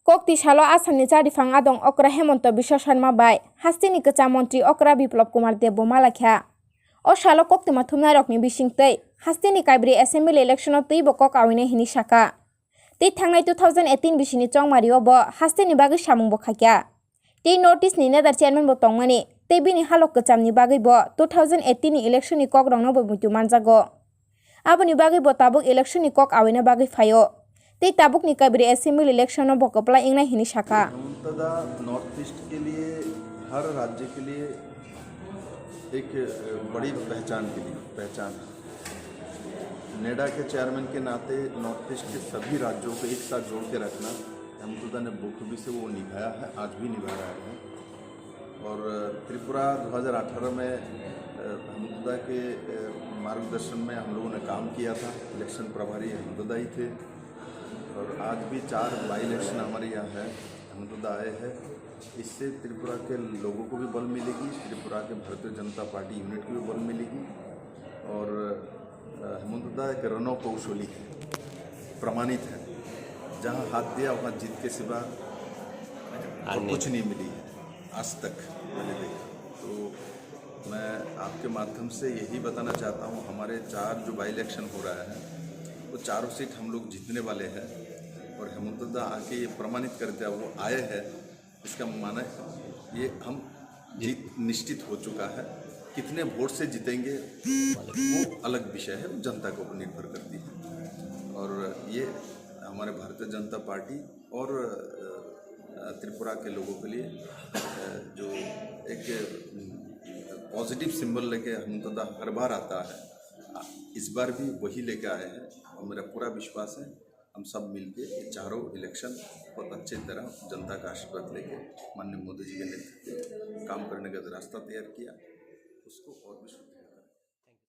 Kokti Shalo Asani Chadifang Adong Okra Hemonto Biswa Sharma Bai Hastini Kacha Montri Okra Biplop Kumar Debo Malakha O Shalo Kokti Mathumna Rokni Bisingtei Hastini Kaibri Assembly Election of Tui Bokok Awine Hini Shaka Tei Thangnai 2018 Bishini Chongmario Bo Hastini Bagi Shamung Bokhakya Tei Notice Ni Nether Chairman Bo Tongmani Tei Bini Halok Kachamni Bagi Bo 2018 ni Election ni Kok Rongno Bo Mutu Manjago Aboni Bagi Bo Tabuk Election ni Kok Awine Bagi Fayo ते Tabuk निकाबरी assembly election में बकपला इंगना हिनी शाखा north east के लिए हर राज्य के लिए एक बड़ी पहचान है। नेडा के चेयरमैन के नाते नॉर्थ ईस्ट के सभी राज्यों को एक साथ जोड़ के रखना हेमंतदा ने बखूबी से वो निभाया है, आज भी निभा रहा है। और त्रिपुरा 2018 में हेमंतदा के मार्गदर्शन में हम लोगों ने काम किया था। इलेक्शन प्रभारी हेमंतदा ही थे और आज भी 4 बाई इलेक्शन हमारे यहाँ है, हेमंतदा आए हैं। इससे त्रिपुरा के लोगों को भी बल मिलेगी, त्रिपुरा के भारतीय जनता पार्टी यूनिट को भी बल मिलेगी। और हेमंतदा एक रणो कौशली है, प्रमाणित है। जहाँ हाथ दिया वहाँ जीत के सिवा और कुछ नहीं मिली है आज तक मैंने देखा। तो मैं आपके माध्यम से यही बताना चाहता हूँ, हमारे 4 जो बाई इलेक्शन हो रहा है वो 4 सीट हम लोग जीतने वाले हैं। और हेमंतदा आके ये प्रमाणित करते हैं वो आए हैं, इसका माना ये हम जीत निश्चित हो चुका है। कितने वोट से जीतेंगे वो अलग विषय है, वो जनता को निर्भर करती है। और ये हमारे भारतीय जनता पार्टी और त्रिपुरा के लोगों के लिए जो एक पॉजिटिव सिंबल लेके हेमंतदा हर बार आता है, इस बार भी वही लेके आए हैं। और मेरा पूरा विश्वास है हम सब मिलके ये 4 इलेक्शन बहुत अच्छी तरह जनता का आशीर्वाद लेके माननीय मोदी जी के नेतृत्व में काम करने का रास्ता तैयार किया, उसको और भी